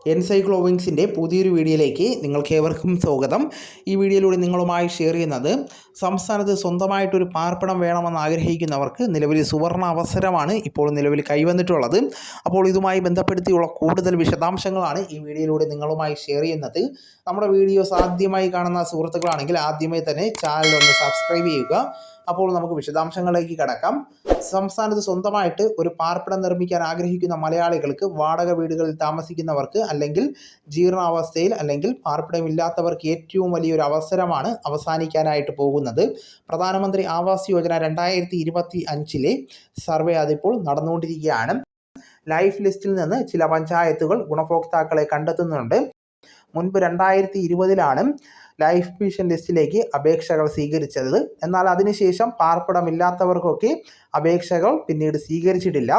എൻസൈക്ലോവിങ്സിൻ്റെ പുതിയൊരു വീഡിയോയിലേക്ക് നിങ്ങൾക്കേവർക്കും സ്വാഗതം. ഈ വീഡിയോയിലൂടെ നിങ്ങളുമായി ഷെയർ ചെയ്യുന്നത് സംസ്ഥാനത്ത് സ്വന്തമായിട്ടൊരു പാർപ്പിടം വേണമെന്ന് ആഗ്രഹിക്കുന്നവർക്ക് നിലവിൽ സുവർണ അവസരമാണ് ഇപ്പോൾ നിലവിൽ കൈവന്നിട്ടുള്ളത്. അപ്പോൾ ഇതുമായി ബന്ധപ്പെടുത്തിയുള്ള കൂടുതൽ വിശദാംശങ്ങളാണ് ഈ വീഡിയോയിലൂടെ നിങ്ങളുമായി ഷെയർ ചെയ്യുന്നത്. നമ്മുടെ വീഡിയോസ് ആദ്യമായി കാണുന്ന സുഹൃത്തുക്കളാണെങ്കിൽ ആദ്യമേ തന്നെ ചാനൽ ഒന്ന് സബ്സ്ക്രൈബ് ചെയ്യുക. അപ്പോൾ നമുക്ക് വിശദാംശങ്ങളിലേക്ക് കടക്കാം. സംസ്ഥാനത്ത് സ്വന്തമായിട്ട് ഒരു പാർപ്പിടം നിർമ്മിക്കാൻ ആഗ്രഹിക്കുന്ന മലയാളികൾക്ക്, വാടക വീടുകളിൽ താമസിക്കുന്നവർക്ക്, അല്ലെങ്കിൽ ജീർണാവസ്ഥയിൽ അല്ലെങ്കിൽ പാർപ്പിടമില്ലാത്തവർക്ക് ഏറ്റവും വലിയൊരു അവസരമാണ് അവസാനിക്കാനായിട്ട് പോകുന്നത്. പ്രധാനമന്ത്രി ആവാസ് യോജന 2025 സർവേ അതിപ്പോൾ നടന്നുകൊണ്ടിരിക്കുകയാണ്. ലൈഫ് ലിസ്റ്റിൽ നിന്ന് ചില പഞ്ചായത്തുകൾ ഗുണഭോക്താക്കളെ കണ്ടെത്തുന്നുണ്ട്. മുൻപ് 2020 ലൈഫ് മിഷൻ ലിസ്റ്റിലേക്ക് അപേക്ഷകൾ സ്വീകരിച്ചത്. എന്നാൽ അതിനുശേഷം പാർപ്പിടമില്ലാത്തവർക്കൊക്കെ അപേക്ഷകൾ പിന്നീട് സ്വീകരിച്ചിട്ടില്ല.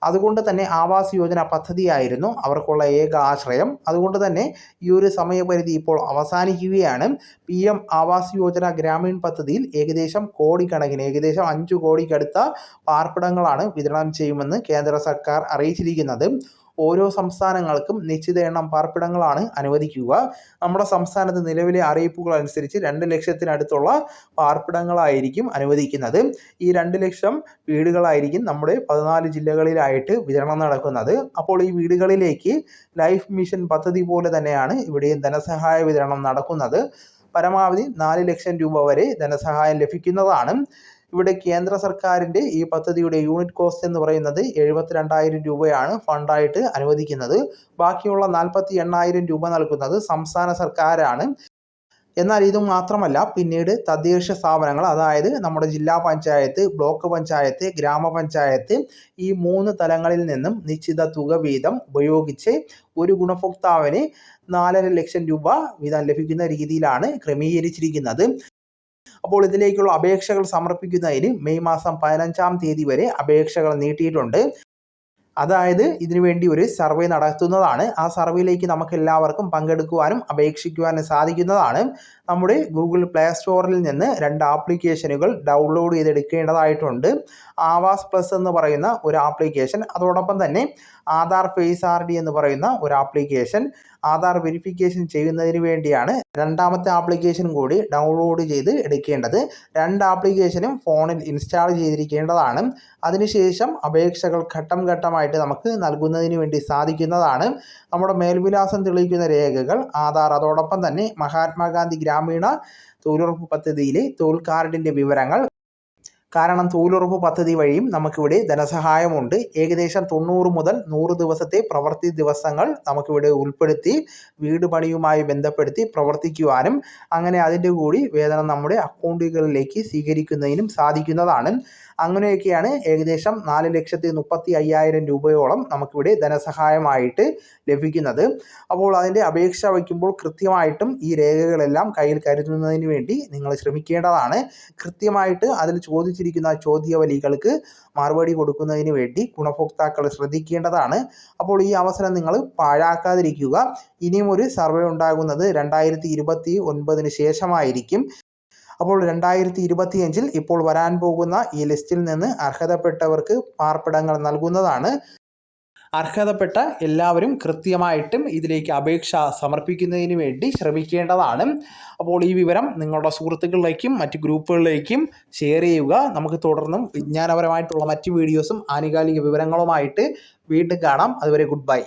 അതുകൊണ്ട് തന്നെ ആവാസ് യോജന പദ്ധതിയായിരുന്നു അവർക്കുള്ള ഏക ആശ്രയം. അതുകൊണ്ട് തന്നെ ഈ ഒരു സമയപരിധി ഇപ്പോൾ അവസാനിക്കുകയാണ്. PM ആവാസ് യോജന ഗ്രാമീൺ പദ്ധതിയിൽ ഏകദേശം കോടിക്കണക്കിന്, ഏകദേശം 5 കോടിക്കടുത്ത പാർപ്പിടങ്ങളാണ് വിതരണം ചെയ്യുമെന്ന് കേന്ദ്ര സർക്കാർ അറിയിച്ചിരിക്കുന്നത്. ഓരോ സംസ്ഥാനങ്ങൾക്കും നിശ്ചിത എണ്ണം പാർപ്പിടങ്ങളാണ് അനുവദിക്കുക. നമ്മുടെ സംസ്ഥാനത്ത് നിലവിലെ അറിയിപ്പുകൾ അനുസരിച്ച് 2 ലക്ഷത്തിനടുത്തുള്ള പാർപ്പിടങ്ങളായിരിക്കും അനുവദിക്കുന്നത്. ഈ 2 ലക്ഷം വീടുകളായിരിക്കും നമ്മുടെ 14 ജില്ലകളിലായിട്ട് വിതരണം നടക്കുന്നത്. അപ്പോൾ ഈ വീടുകളിലേക്ക് ലൈഫ് മിഷൻ പദ്ധതി പോലെ തന്നെയാണ് ഇവിടെയും ധനസഹായ വിതരണം നടക്കുന്നത്. പരമാവധി 4 ലക്ഷം രൂപ വരെ ധനസഹായം ലഭിക്കുന്നതാണ്. ഇവിടെ കേന്ദ്ര സർക്കാരിൻ്റെ ഈ പദ്ധതിയുടെ യൂണിറ്റ് കോസ്റ്റ് എന്ന് പറയുന്നത് 72,000 രൂപയാണ് ഫണ്ടായിട്ട് അനുവദിക്കുന്നത്. ബാക്കിയുള്ള 48,000 രൂപ നൽകുന്നത് സംസ്ഥാന സർക്കാരാണ്. എന്നാൽ ഇത് മാത്രമല്ല, പിന്നീട് തദ്ദേശ സ്ഥാപനങ്ങൾ, അതായത് നമ്മുടെ ജില്ലാ പഞ്ചായത്ത്, ബ്ലോക്ക് പഞ്ചായത്ത്, ഗ്രാമപഞ്ചായത്ത്, ഈ 3 തലങ്ങളിൽ നിന്നും നിശ്ചിത തുക വീതം ഉപയോഗിച്ച് ഒരു ഗുണഭോക്താവിന് 4.5 ലക്ഷം രൂപ വീതം ലഭിക്കുന്ന രീതിയിലാണ് ക്രമീകരിച്ചിരിക്കുന്നത്. അപ്പോൾ ഇതിലേക്കുള്ള അപേക്ഷകൾ സമർപ്പിക്കുന്നതിന് മെയ് മാസം 15-ാം തീയതി വരെ അപേക്ഷകൾ നീട്ടിയിട്ടുണ്ട്. അതായത് ഇതിനുവേണ്ടി ഒരു സർവേ നടത്തുന്നതാണ്. ആ സർവേയിലേക്ക് നമുക്ക് എല്ലാവർക്കും പങ്കെടുക്കുവാനും അപേക്ഷിക്കുവാനും സാധിക്കുന്നതാണ്. നമ്മുടെ ഗൂഗിൾ പ്ലേ സ്റ്റോറിൽ നിന്ന് 2 ആപ്ലിക്കേഷനുകൾ ഡൗൺലോഡ് ചെയ്തെടുക്കേണ്ടതായിട്ടുണ്ട്. ആവാസ് പ്ലസ് എന്ന് പറയുന്ന ഒരു ആപ്ലിക്കേഷൻ, അതോടൊപ്പം തന്നെ ആധാർ ഫേസ് RD എന്ന് പറയുന്ന ഒരു ആപ്ലിക്കേഷൻ. ആധാർ വെരിഫിക്കേഷൻ ചെയ്യുന്നതിന് വേണ്ടിയാണ് രണ്ടാമത്തെ ആപ്ലിക്കേഷൻ കൂടി ഡൗൺലോഡ് ചെയ്ത് എടുക്കേണ്ടത്. 2 ആപ്ലിക്കേഷനും ഫോണിൽ ഇൻസ്റ്റാൾ ചെയ്തിരിക്കേണ്ടതാണ്. അതിനുശേഷം അപേക്ഷകൾ ഘട്ടം ഘട്ടമായിട്ട് നമുക്ക് നൽകുന്നതിന് വേണ്ടി സാധിക്കുന്നതാണ്. നമ്മുടെ മേൽവിലാസം തെളിയിക്കുന്ന രേഖകൾ, ആധാർ, അതോടൊപ്പം തന്നെ മഹാത്മാഗാന്ധി ഗ്രാമീണ തൊഴിലുറപ്പ് പദ്ധതിയിലെ തൊഴിൽ കാർഡിൻ്റെ വിവരങ്ങൾ. കാരണം തൊഴിലുറപ്പ് പദ്ധതി വഴിയും നമുക്കിവിടെ ധനസഹായമുണ്ട്. ഏകദേശം 90 മുതൽ 100 ദിവസത്തെ പ്രവൃത്തി ദിവസങ്ങൾ നമുക്കിവിടെ ഉൾപ്പെടുത്തി വീട് പണിയുമായി ബന്ധപ്പെടുത്തി പ്രവർത്തിക്കുവാനും അങ്ങനെ അതിൻ്റെ കൂടി വേതനം നമ്മുടെ അക്കൗണ്ടുകളിലേക്ക് സ്വീകരിക്കുന്നതിനും സാധിക്കുന്നതാണ്. അങ്ങനെയൊക്കെയാണ് ഏകദേശം 4,35,000 രൂപയോളം നമുക്കിവിടെ ധനസഹായമായിട്ട് ലഭിക്കുന്നത്. അപ്പോൾ അതിൻ്റെ അപേക്ഷ വയ്ക്കുമ്പോൾ കൃത്യമായിട്ടും ഈ രേഖകളെല്ലാം കയ്യിൽ കരുതുന്നതിന് വേണ്ടി നിങ്ങൾ ശ്രമിക്കേണ്ടതാണ്. കൃത്യമായിട്ട് അതിൽ ചോദിച്ചിരിക്കുന്ന ചോദ്യാവലികൾക്ക് മറുപടി കൊടുക്കുന്നതിന് വേണ്ടി ഗുണഭോക്താക്കൾ ശ്രദ്ധിക്കേണ്ടതാണ്. അപ്പോൾ ഈ അവസരം നിങ്ങൾ പാഴാക്കാതിരിക്കുക. ഇനിയും ഒരു സർവേ ഉണ്ടാകുന്നത് 2029 ശേഷമായിരിക്കും. അപ്പോൾ 2025 ഇപ്പോൾ വരാൻ പോകുന്ന ഈ ലിസ്റ്റിൽ നിന്ന് അർഹതപ്പെട്ടവർക്ക് പാർപ്പിടങ്ങൾ നൽകുന്നതാണ്. അർഹതപ്പെട്ട എല്ലാവരും കൃത്യമായിട്ടും ഇതിലേക്ക് അപേക്ഷ സമർപ്പിക്കുന്നതിന് വേണ്ടി ശ്രമിക്കേണ്ടതാണ്. അപ്പോൾ ഈ വിവരം നിങ്ങളുടെ സുഹൃത്തുക്കളിലേക്കും മറ്റ് ഗ്രൂപ്പുകളിലേക്കും ഷെയർ ചെയ്യുക. നമുക്ക് തുടർന്നും വിജ്ഞാനപരമായിട്ടുള്ള മറ്റ് വീഡിയോസും ആനുകാലിക വിവരങ്ങളുമായിട്ട് വീണ്ടും കാണാം. അതുവരെ ഗുഡ് ബൈ.